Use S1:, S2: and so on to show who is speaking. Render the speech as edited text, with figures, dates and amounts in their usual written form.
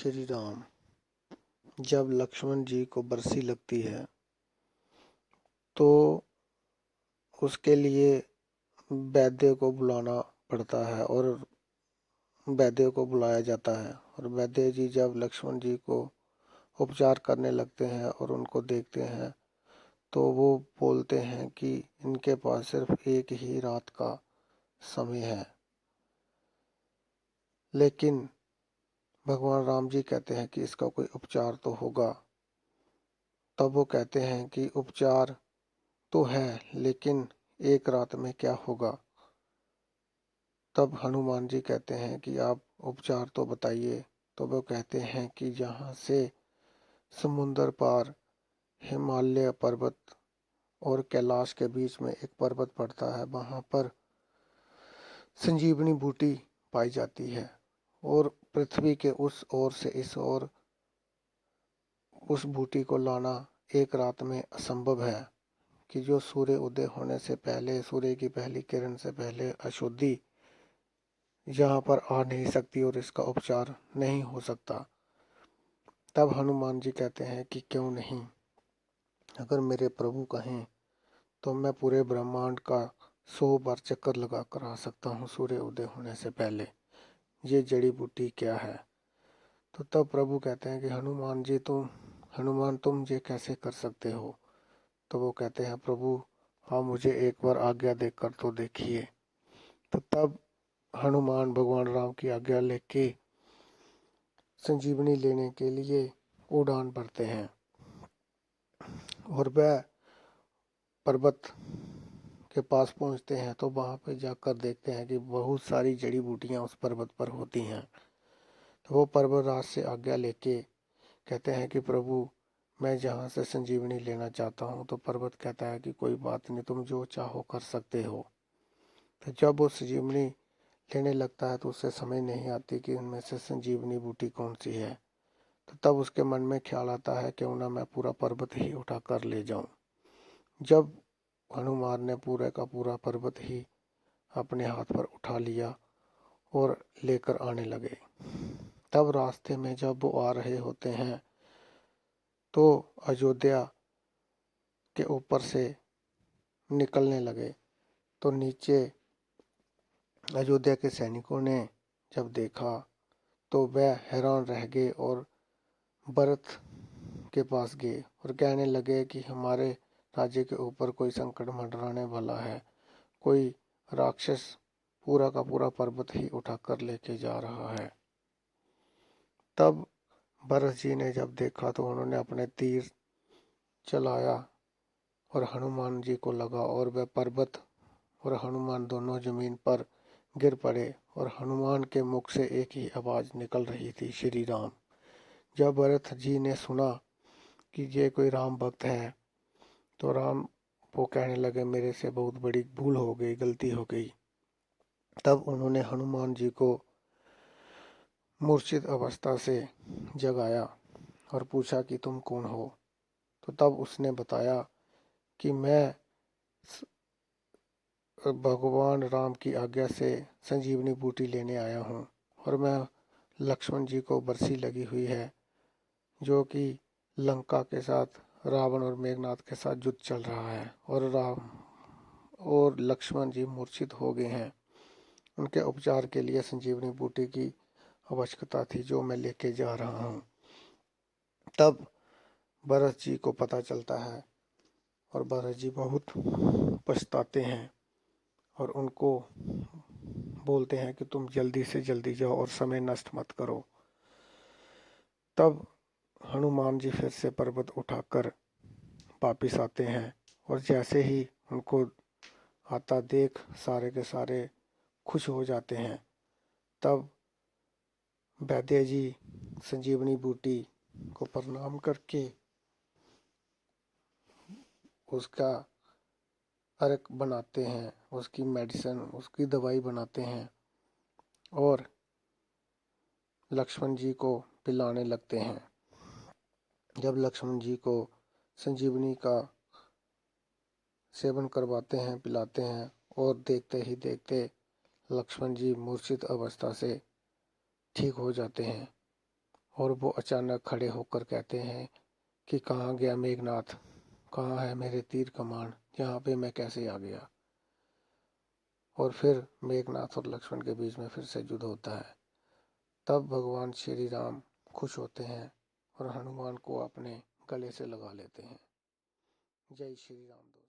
S1: श्री राम। जब लक्ष्मण जी को बरसी लगती है तो उसके लिए वैद्य को बुलाना पड़ता है और वैद्य को बुलाया जाता है। और वैद्य जी जब लक्ष्मण जी को उपचार करने लगते हैं और उनको देखते हैं तो वो बोलते हैं कि इनके पास सिर्फ एक ही रात का समय है। लेकिन भगवान राम जी कहते हैं कि इसका कोई उपचार तो होगा। तब वो कहते हैं कि उपचार तो है, लेकिन एक रात में क्या होगा। तब हनुमान जी कहते हैं कि आप उपचार तो बताइए। तो वो कहते हैं कि जहाँ से समुंदर पार हिमालय पर्वत और कैलाश के बीच में एक पर्वत पड़ता है, वहाँ पर संजीवनी बूटी पाई जाती है और पृथ्वी के उस ओर से इस ओर उस बूटी को लाना एक रात में असंभव है कि जो सूर्य उदय होने से पहले, सूर्य की पहली किरण से पहले अशुद्धि यहाँ पर आ नहीं सकती और इसका उपचार नहीं हो सकता। तब हनुमान जी कहते हैं कि क्यों नहीं, अगर मेरे प्रभु कहें तो मैं पूरे ब्रह्मांड का 100 बार चक्कर लगा कर आ सकता हूँ सूर्य उदय होने से पहले। ये जड़ी बूटी क्या है। तो तब प्रभु कहते हैं कि हनुमान तुम ये कैसे कर सकते हो। तो वो कहते हैं प्रभु हाँ, मुझे एक बार आज्ञा देकर तो देखिए। तो तब हनुमान भगवान राम की आज्ञा लेके संजीवनी लेने के लिए उड़ान भरते हैं और वह पर्वत के पास पहुंचते हैं तो वहां पे जाकर देखते हैं कि बहुत सारी जड़ी बूटियां उस पर्वत पर होती हैं। तो वो पर्वतराज से आज्ञा लेके कहते हैं कि प्रभु मैं जहाँ से संजीवनी लेना चाहता हूँ। तो पर्वत कहता है कि कोई बात नहीं, तुम जो चाहो कर सकते हो। तो जब वो संजीवनी लेने लगता है तो उसे समझ नहीं आती कि उनमें से संजीवनी बूटी कौन सी है। तो तब उसके मन में ख्याल आता है क्यों ना मैं पूरा पर्वत ही उठा कर ले जाऊं। जब हनुमान ने पूरे का पूरा पर्वत ही अपने हाथ पर उठा लिया और लेकर आने लगे। तब रास्ते में जब वो आ रहे होते हैं तो अयोध्या के ऊपर से निकलने लगे तो नीचे अयोध्या के सैनिकों ने जब देखा तो वह हैरान रह गए और भरत के पास गए और कहने लगे कि हमारे राज्य के ऊपर कोई संकट मंडराने वाला है। कोई राक्षस पूरा का पूरा पर्वत ही उठाकर लेके जा रहा है। तब भरत जी ने जब देखा तो उन्होंने अपने तीर चलाया और हनुमान जी को लगा और वह पर्वत और हनुमान दोनों जमीन पर गिर पड़े और हनुमान के मुख से एक ही आवाज निकल रही थी, श्री राम। जब भरत जी ने सुना कि ये कोई राम भक्त है तो राम वो कहने लगे मेरे से बहुत बड़ी भूल हो गई, गलती हो गई। तब उन्होंने हनुमान जी को मूर्छित अवस्था से जगाया और पूछा कि तुम कौन हो। तो तब उसने बताया कि मैं भगवान राम की आज्ञा से संजीवनी बूटी लेने आया हूँ और मैं लक्ष्मण जी को बरसी लगी हुई है जो कि लंका के साथ रावण और मेघनाथ के साथ युद्ध चल रहा है और राम और लक्ष्मण जी मूर्छित हो गए हैं। उनके उपचार के लिए संजीवनी बूटी की आवश्यकता थी जो मैं लेके जा रहा हूँ। तब भरत जी को पता चलता है और भरत जी बहुत पछताते हैं और उनको बोलते हैं कि तुम जल्दी से जल्दी जाओ और समय नष्ट मत करो। तब हनुमान जी फिर से पर्वत उठाकर वापिस आते हैं और जैसे ही उनको आता देख सारे के सारे खुश हो जाते हैं। तब वैद्य जी संजीवनी बूटी को प्रणाम करके उसका अर्क बनाते हैं, उसकी मेडिसिन, उसकी दवाई बनाते हैं और लक्ष्मण जी को पिलाने लगते हैं। जब लक्ष्मण जी को संजीवनी का सेवन करवाते हैं, पिलाते हैं और देखते ही देखते लक्ष्मण जी मूर्छित अवस्था से ठीक हो जाते हैं और वो अचानक खड़े होकर कहते हैं कि कहाँ गया मेघनाथ, कहाँ है मेरे तीर कमान, यहाँ पे मैं कैसे आ गया। और फिर मेघनाथ और लक्ष्मण के बीच में फिर से युद्ध होता है। तब भगवान श्री राम खुश होते हैं और हनुमान को अपने गले से लगा लेते हैं। जय श्री राम।